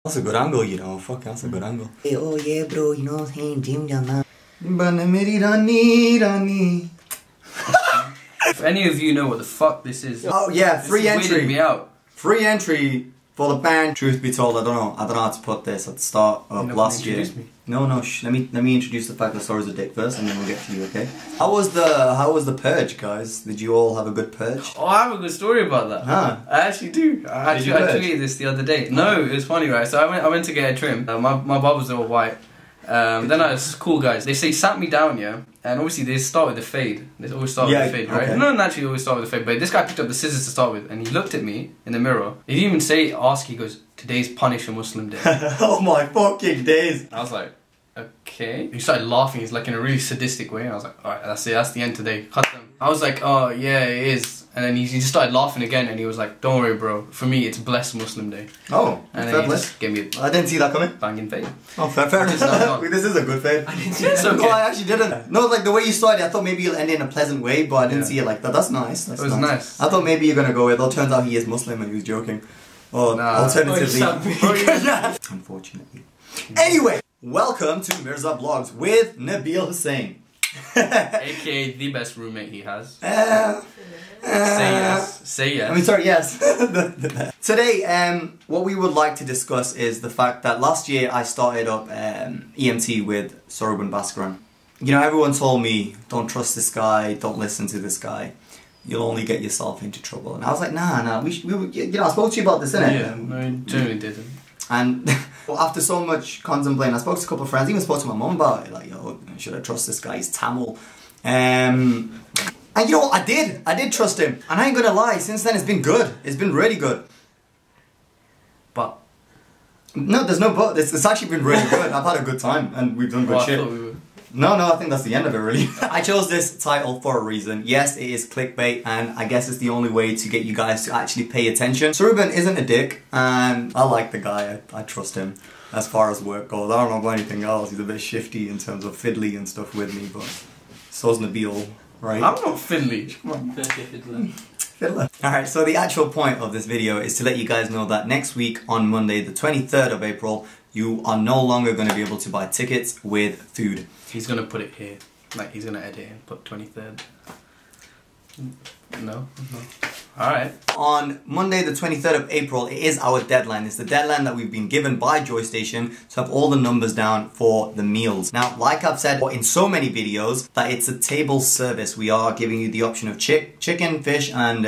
That's a good angle, you know. Fuck, that's a good angle. Hey, oh yeah, bro, you know what I'm saying? Gym jana. If any of you know what the fuck this is, Oh yeah, free entry. Me out. Free entry for the band. Truth be told, I don't know how to put this at the start of last year. Me. No, let me introduce the fact that Sora's a dick first, and then we'll get to you, okay? How was the purge, guys? Did you all have a good purge? Oh, I have a good story about that. Huh? I actually do. I tweeted this the other day. No, it was funny, right? So I went to get a trim. My barbers are all white. Then I was cool guys. They sat me down, yeah, and obviously they start with the fade. They always start with the fade, right? Okay. No, naturally always start with the fade. But this guy picked up the scissors to start with, and he looked at me in the mirror. He didn't even ask. He goes, "Today's Punish a Muslim Day." Oh my fucking days! I was like, okay. He started laughing. He's like in a really sadistic way. I was like, alright, that's it. That's the end today. Cut them. I was like, oh yeah, it is. And then he just started laughing again, and he was like, don't worry, bro. For me, it's Blessed Muslim Day. Oh, and then he just gave me I didn't see that coming. Banging fade. Oh, fair enough. This is a good fade. I didn't see that. Okay. No, I actually didn't. No, like the way you started, I thought maybe you'll end in a pleasant way, but I didn't see it like that. That's nice. It was nice. I thought maybe you're gonna go with, oh, turns out he is Muslim and he was joking. Or alternatively. Unfortunately. Anyway, welcome to Mirza Vlogs with Nabeel Hussain. AKA the best roommate he has. Say yes. Say yes. I mean, sorry, yes. Today, what we would like to discuss is the fact that last year I started up EMT with Sorubaan Baskaran. You know, everyone told me, don't trust this guy, don't listen to this guy. You'll only get yourself into trouble. And I was like, nah, we you know, I spoke to you about this, innit? Yeah, no, you generally didn't. And after so much contemplating, I spoke to a couple of friends, even spoke to my mum about it, like, yo, should I trust this guy? He's Tamil. And you know what, I did trust him. And I ain't gonna lie, since then it's been good. It's been really good. But? No, there's no but. It's actually been really good. I've had a good time and we've done good shit. No, I think that's the end of it really. I chose this title for a reason. Yes, it is clickbait and I guess it's the only way to get you guys to actually pay attention. Sorubaan isn't a dick and I like the guy. I trust him as far as work goes. I don't know about anything else. He's a bit shifty in terms of fiddly and stuff with me, but so's Nabeel, right? I'm not fiddly. Come on. Fiddler. Alright, so the actual point of this video is to let you guys know that next week on Monday the 23rd of April you are no longer going to be able to buy tickets with food. He's going to put it here. Like, he's going to edit it and put 23rd. No. Alright. On Monday the 23rd of April, it is our deadline. It's the deadline that we've been given by Joystation to have all the numbers down for the meals. Now, like I've said in so many videos, that it's a table service. We are giving you the option of chicken, fish, and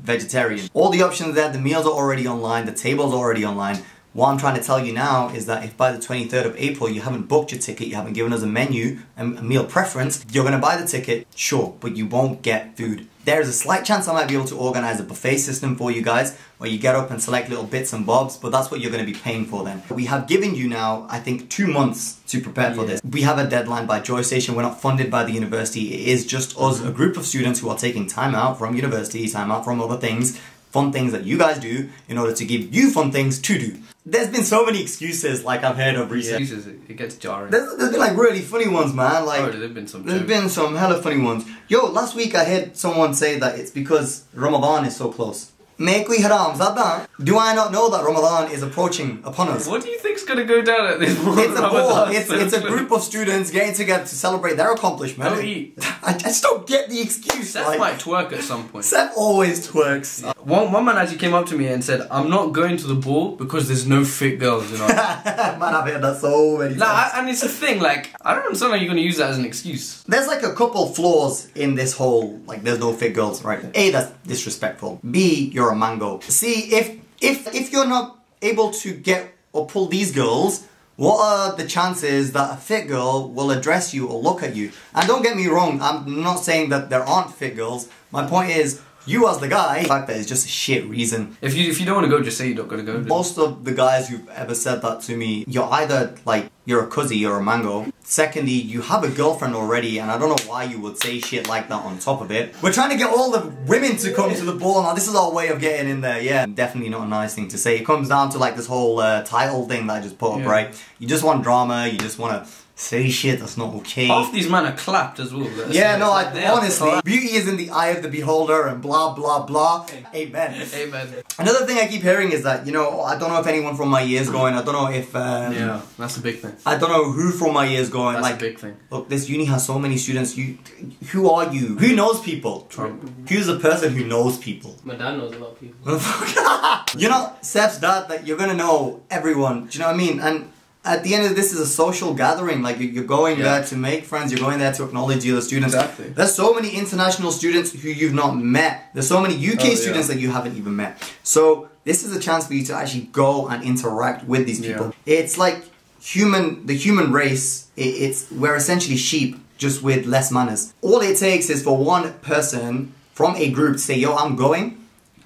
vegetarian. All the options there, the meals are already online, the tables are already online. What I'm trying to tell you now is that if by the 23rd of April you haven't booked your ticket, you haven't given us a menu, a meal preference, you're going to buy the ticket, sure, but you won't get food. There is a slight chance I might be able to organize a buffet system for you guys, where you get up and select little bits and bobs, but that's what you're going to be paying for then. We have given you now, I think, 2 months to prepare for this. We have a deadline by Joystation. We're not funded by the university. It is just us, a group of students who are taking time out from university, time out from other things, fun things that you guys do, in order to give you fun things to do. There's been so many excuses like I've heard of recently. Excuses, it gets jarring. There's been like really funny ones, man. Like, there's been some hella funny ones. Yo, last week I heard someone say that it's because Ramadan is so close. Make-we haram, zadda. Do I not know that Ramadan is approaching upon us? What do you think's gonna go down at this point? It's a ball. It's a group of students getting together to celebrate their accomplishment. Don't eat. I just don't get the excuse. Seth might twerk at some point. Seth always twerks. One man actually came up to me and said, I'm not going to the ball because there's no fit girls, you know. Man, I've heard that so many times. And it's a thing, like, I don't understand how you're going to use that as an excuse. There's like a couple flaws in this whole, like, there's no fit girls, right? A, that's disrespectful. B, you're a mango. C, if you're not able to get or pull these girls, what are the chances that a fit girl will address you or look at you? And don't get me wrong, I'm not saying that there aren't fit girls. My point is, you as the guy, the fact that it's just a shit reason. If you don't want to go, just say you're not going to go. Most of the guys who've ever said that to me, you're either like you're a cuzzy, you're a mango. Secondly, you have a girlfriend already, and I don't know why you would say shit like that on top of it. We're trying to get all the women to come to the ball. Now, this is our way of getting in there. Yeah, definitely not a nice thing to say. It comes down to like this whole title thing that I just put up, right? You just want drama, you just want to say shit that's not okay. Half these men are clapped as well. Yeah, no, honestly, beauty is in the eye of the beholder and blah, blah, blah. Amen. Amen. Another thing I keep hearing is that, you know, I don't know if anyone from my year is going, I don't know if... yeah, that's a big thing. I don't know who from my year is going. That's like, a big thing. Look, this uni has so many students. Who are you? Who knows people? Trump. Who's the person who knows people? My dad knows a lot of people. You're not Seth's dad, that you're gonna know everyone. Do you know what I mean? And at the end of this is a social gathering. Like, you're going there to make friends. You're going there to acknowledge the other students. Exactly. There's so many international students who you've not met. There's so many UK students that you haven't even met. So this is a chance for you to actually go and interact with these people. It's like the human race. We're essentially sheep, just with less manners. All it takes is for one person from a group to say, yo, I'm going.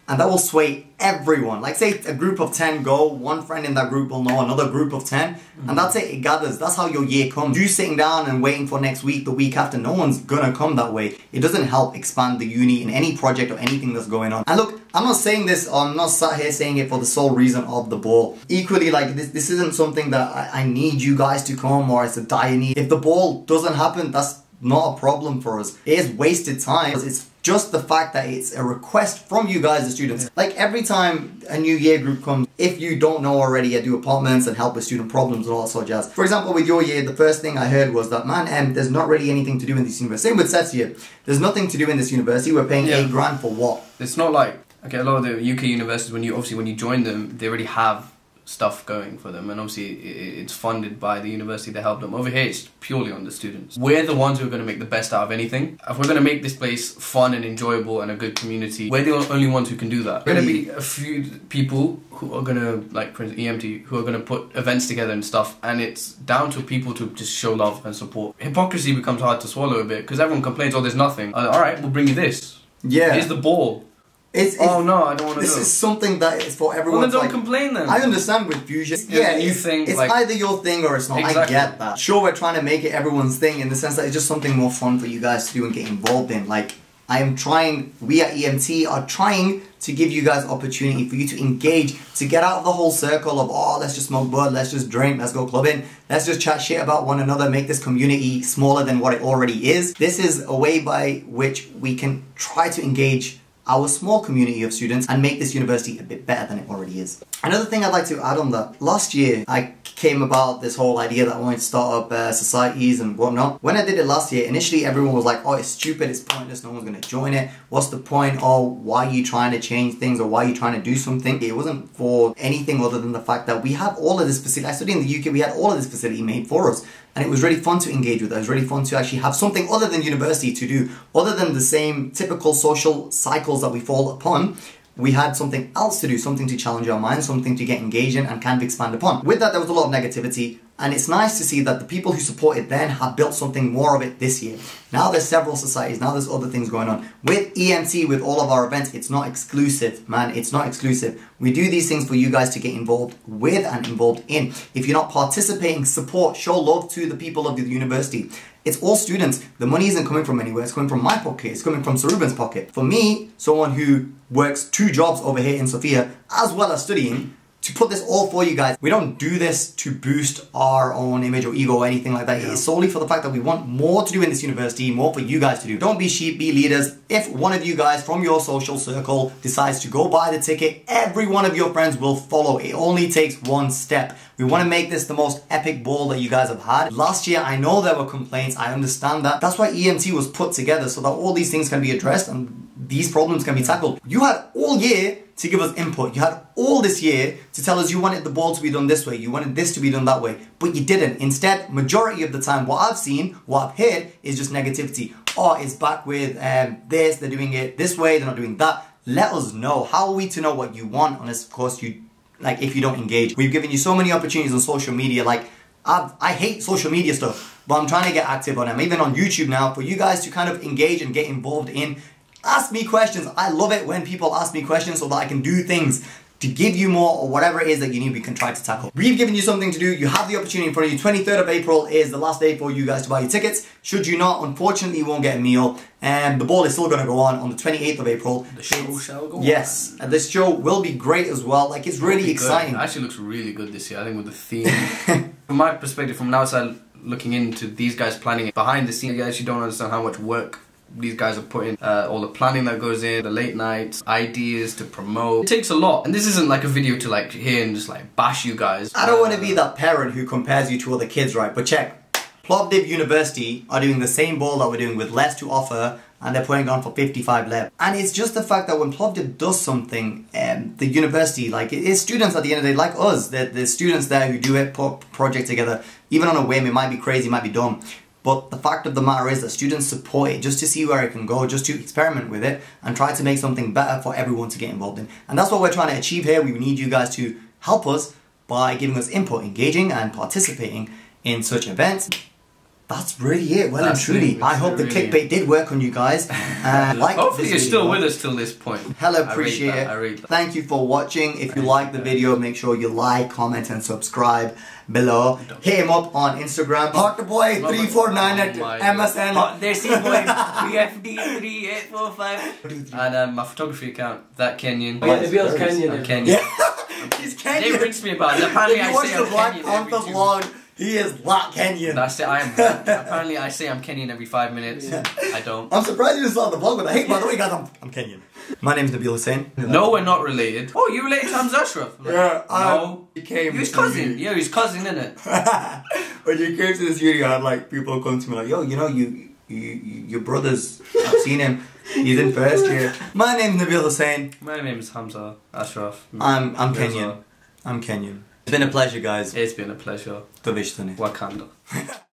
And that will sway everyone. Like, say a group of 10 go, one friend in that group will know another group of 10, and that's it, it gathers. That's how your year comes. You sitting down and waiting for next week, the week after, no one's gonna come that way. It doesn't help expand the uni in any project or anything that's going on. And look, I'm not saying this, or I'm not sat here saying it for the sole reason of the ball. Equally, like, this isn't something that I need you guys to come, or it's a dire need. If the ball doesn't happen, that's not a problem for us. It is wasted time. It's just the fact that it's a request from you guys, the students. Like, every time a new year group comes, if you don't know already, I do apartments and help with student problems and all that sort of jazz. For example, with your year, the first thing I heard was that, man, there's not really anything to do in this university. Same with Seth's year. There's nothing to do in this university. We're paying $8 grand for what? It's not like, okay, a lot of the UK universities, when you join them, they already have stuff going for them, and obviously it's funded by the university to help them. Over here, it's purely on the students. We're the ones who are going to make the best out of anything. If we're going to make this place fun and enjoyable and a good community, we're the only ones who can do that. There are going to be a few people who are going to, like for instance EMT, who are going to put events together and stuff, and it's down to people to just show love and support. Hypocrisy becomes hard to swallow a bit, because everyone complains, oh, there's nothing. Alright, we'll bring you this. Yeah. Here's the ball. Oh no, I don't want to do this. This is something that is for everyone. Well, then don't complain then. I understand with Fusion. It's like, either your thing or it's not. Exactly. I get that. Sure, we're trying to make it everyone's thing in the sense that it's just something more fun for you guys to do and get involved in. Like, I am trying, we at EMT are trying to give you guys opportunity for you to engage, to get out of the whole circle of, oh, let's just smoke bud, let's just drink, let's go clubbing, let's just chat shit about one another, make this community smaller than what it already is. This is a way by which we can try to engage our small community of students and make this university a bit better than it already is. Another thing I'd like to add on that, last year I came about this whole idea that I wanted to start up societies and whatnot. When I did it last year, initially everyone was like, oh, it's stupid, it's pointless, no one's going to join it. What's the point? Oh, why are you trying to change things, or why are you trying to do something? It wasn't for anything other than the fact that we have all of this facility. I studied in the UK, we had all of this facility made for us. And it was really fun to engage with it. It was really fun to actually have something other than university to do, other than the same typical social cycles that we fall upon. We had something else to do, something to challenge our minds, something to get engaged in and kind of expand upon. With that, there was a lot of negativity, and it's nice to see that the people who supported then have built something more of it this year. Now there's several societies, now there's other things going on. With EMT, with all of our events, it's not exclusive, man, it's not exclusive. We do these things for you guys to get involved with and involved in. If you're not participating, support, show love to the people of the university. It's all students. The money isn't coming from anywhere. It's coming from my pocket. It's coming from Sorubaan's pocket. For me, someone who works 2 jobs over here in Sofia, as well as studying, to put this all for you guys. We don't do this to boost our own image or ego or anything like that. It's solely for the fact that we want more to do in this university, more for you guys to do. Don't be sheep, be leaders. If one of you guys from your social circle decides to go buy the ticket, every one of your friends will follow. It only takes one step. We want to make this the most epic ball that you guys have had. Last year, I know there were complaints. I understand that. That's why EMT was put together, so that all these things can be addressed and these problems can be tackled. You had all year to give us input. You had all this year to tell us you wanted the ball to be done this way, you wanted this to be done that way, but you didn't. Instead, majority of the time, what I've seen, what I've heard, is just negativity. Oh, it's back with this, they're doing it this way, they're not doing that. Let us know. How are we to know what you want? Unless, of course, if you don't engage. We've given you so many opportunities on social media. Like, I hate social media stuff, but I'm trying to get active on it. I'm even on YouTube now for you guys to kind of engage and get involved in. Ask me questions. I love it when people ask me questions so that I can do things. to give you more, or whatever it is that you need, we can try to tackle. We've given you something to do. You have the opportunity in front of you. 23rd of April is the last day for you guys to buy your tickets. Should you not, unfortunately, you won't get a meal. And the ball is still going to go on the 28th of April. The show shall go on. Yes, and this show will be great as well. Like, it's really exciting. It actually looks really good this year, I think, with the theme. From my perspective, from an outside looking into these guys planning it behind the scenes, you actually don't understand how much work these guys are putting, all the planning that goes in, the late nights, ideas to promote. It takes a lot. And this isn't like a video to like hear and just like bash you guys. I don't want to be that parent who compares you to other kids, right? But check, Plovdiv University are doing the same ball that we're doing with less to offer, and they're putting on for 55 left. And it's just the fact that when Plovdiv does something, the university, like, it is students at the end of the day, like us. There's students there who do it, put a project together, even on a whim. It might be crazy, it might be dumb. But the fact of the matter is that students support it just to see where it can go, just to experiment with it and try to make something better for everyone to get involved in. And that's what we're trying to achieve here. We need you guys to help us by giving us input, engaging and participating in such events. That's really it, well and truly. I hope the clickbait did work on you guys. Hopefully you're still with us till this point. Hella appreciate it. Thank you for watching. If you like the video, make sure you like, comment and subscribe below. Hit him up on Instagram. HotTheBoy349 at MSN. There's his boy, BFD3845. And my photography account, that Kenyan. Oh yeah, Nabeel's Kenyan. I'm Kenyan. He's Kenyan. They rinsed me about it. Apparently I say I'm Kenyan every 2 minutes. He is black Kenyan. That's it, I am. Apparently I say I'm Kenyan every 5 minutes. Yeah. I don't. I'm surprised you didn't start the vlog with that. Hey, by the way guys, I'm Kenyan. My name is Nabeel Hussain. No, we're not related. Oh, you related to Hamza Ashraf? Like, yeah, no. He came. You're his cousin. Yeah, he's cousin, innit? When you came to this video, I had like people come to me like, yo, you know, your brother's, I've seen him. He's in first year. My name's Nabeel Hussain. My name is Hamza Ashraf. I'm Kenyan. I'm Kenyan. It's been a pleasure, guys. It's been a pleasure. To wish to Wakanda.